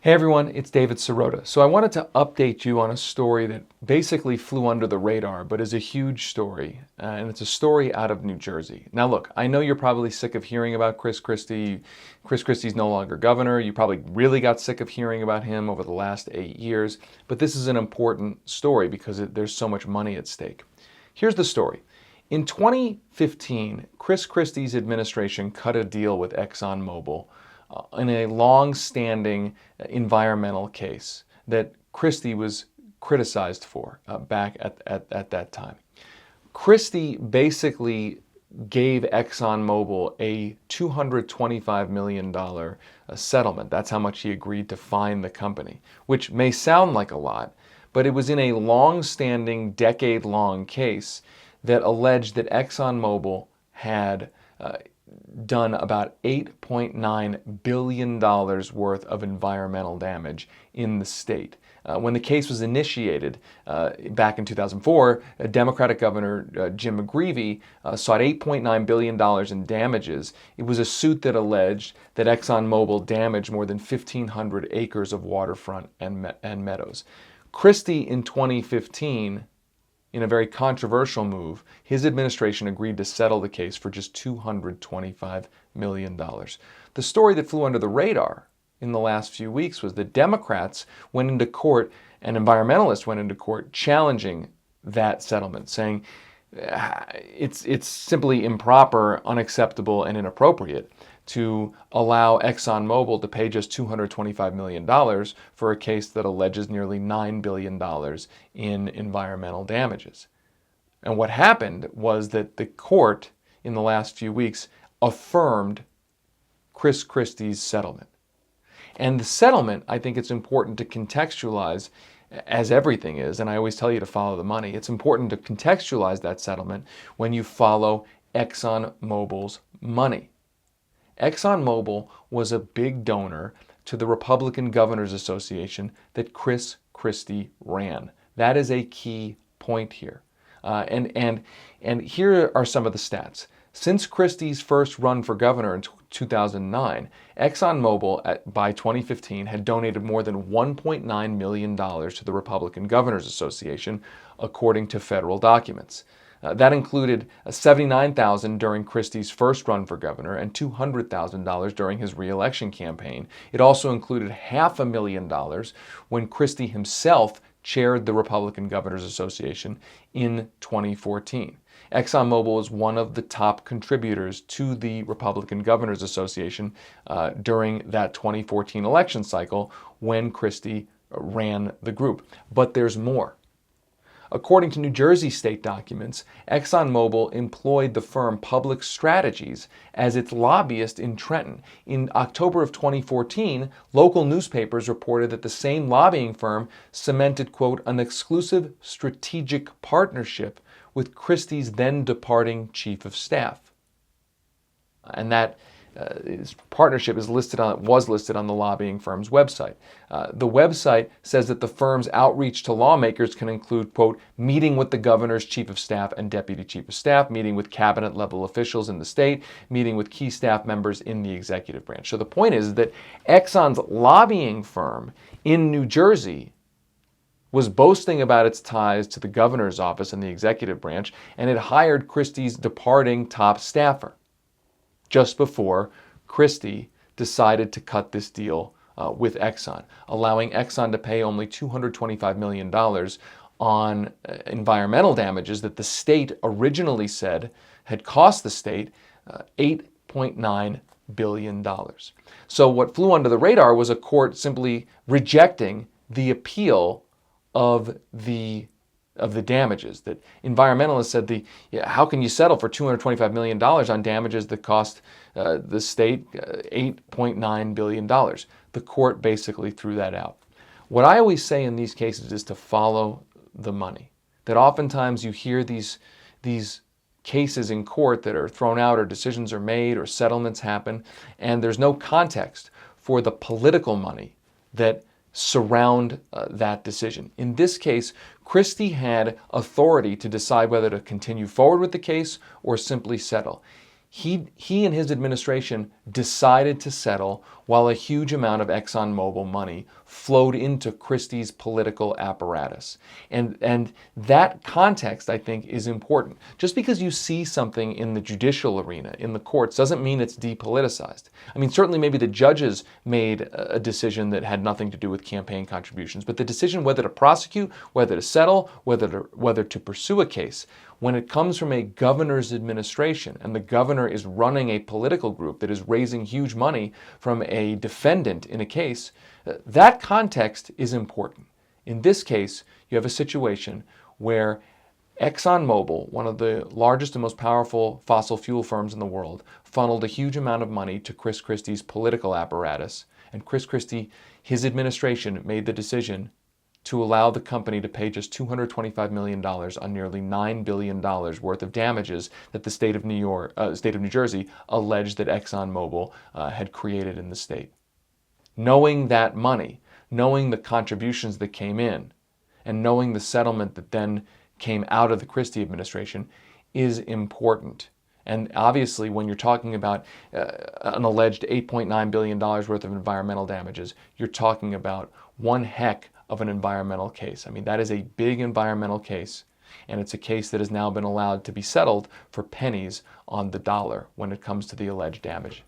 Hey everyone, it's David Sirota. So I wanted to update you on a story that basically flew under the radar, but is a huge story, and it's a story out of New Jersey. Now look, I know you're probably sick of hearing about Chris Christie. Chris Christie's no longer governor. You probably really got sick of hearing about him over the last 8 years, but this is an important story because there's so much money at stake. Here's the story. In 2015, Chris Christie's administration cut a deal with Exxon Mobil in a long-standing environmental case that Christie was criticized for back at that time. Christie basically gave Exxon Mobil a $225 million settlement. That's how much he agreed to fine the company, which may sound like a lot, but it was in a long-standing, decade-long case that alleged that Exxon Mobil had done about $8.9 billion worth of environmental damage in the state. When the case was initiated back in 2004, Democratic Governor Jim McGreevey sought $8.9 billion in damages. It was a suit that alleged that ExxonMobil damaged more than 1,500 acres of waterfront and meadows. Christie in 2015, in a very controversial move, his administration agreed to settle the case for just $225 million. The story that flew under the radar in the last few weeks was that Democrats went into court and environmentalists went into court challenging that settlement, saying it's simply improper, unacceptable, and inappropriate to allow ExxonMobil to pay just $225 million for a case that alleges nearly $9 billion in environmental damages. And what happened was that the court in the last few weeks affirmed Chris Christie's settlement. And the settlement, I think it's important to contextualize, as everything is, and I always tell you to follow the money. It's important to contextualize that settlement when you follow ExxonMobil's money. ExxonMobil was a big donor to the Republican Governors Association that Chris Christie ran. That is a key point here. And here are some of the stats. Since Christie's first run for governor in 2009, ExxonMobil by 2015 had donated more than $1.9 million to the Republican Governors Association, according to federal documents. That included $79,000 during Christie's first run for governor and $200,000 during his re-election campaign. It also included $500,000 when Christie himself chaired the Republican Governors Association in 2014. ExxonMobil is one of the top contributors to the Republican Governors Association during that 2014 election cycle when Christie ran the group. But there's more. According to New Jersey state documents, ExxonMobil employed the firm Public Strategies as its lobbyist in Trenton. In October of 2014, local newspapers reported that the same lobbying firm cemented, quote, an exclusive strategic partnership with Christie's then departing chief of staff. And that partnership was listed on the lobbying firm's website. The website says that the firm's outreach to lawmakers can include, quote, meeting with the governor's chief of staff and deputy chief of staff, meeting with cabinet level officials in the state, meeting with key staff members in the executive branch. So the point is that Exxon's lobbying firm in New Jersey was boasting about its ties to the governor's office and the executive branch, and it hired Christie's departing top staffer just before Christie decided to cut this deal with Exxon, allowing Exxon to pay only $225 million on environmental damages that the state originally said had cost the state $8.9 billion. So what flew under the radar was a court simply rejecting the appeal of the damages. That environmentalists said, how can you settle for $225 million on damages that cost the state $8.9 billion? The court basically threw that out. What I always say in these cases is to follow the money. That oftentimes you hear these cases in court that are thrown out or decisions are made or settlements happen, and there's no context for the political money that surround that decision. In this case, Christie had authority to decide whether to continue forward with the case or simply settle. He and his administration decided to settle while a huge amount of ExxonMobil money flowed into Christie's political apparatus. And that context, I think, is important. Just because you see something in the judicial arena, in the courts, doesn't mean it's depoliticized. I mean, certainly maybe the judges made a decision that had nothing to do with campaign contributions, but the decision whether to prosecute, whether to settle, whether to pursue a case, when it comes from a governor's administration and the governor is running a political group that is raising huge money from a defendant in a case, that context is important. In this case, you have a situation where ExxonMobil, one of the largest and most powerful fossil fuel firms in the world, funneled a huge amount of money to Chris Christie's political apparatus, and Chris Christie, his administration, made the decision to allow the company to pay just $225 million on nearly $9 billion worth of damages that the state of New Jersey alleged that ExxonMobil had created in the state. Knowing that money, knowing the contributions that came in, and knowing the settlement that then came out of the Christie administration is important. And obviously, when you're talking about an alleged $8.9 billion worth of environmental damages, you're talking about one heck of an environmental case. I mean, that is a big environmental case, and it's a case that has now been allowed to be settled for pennies on the dollar when it comes to the alleged damage.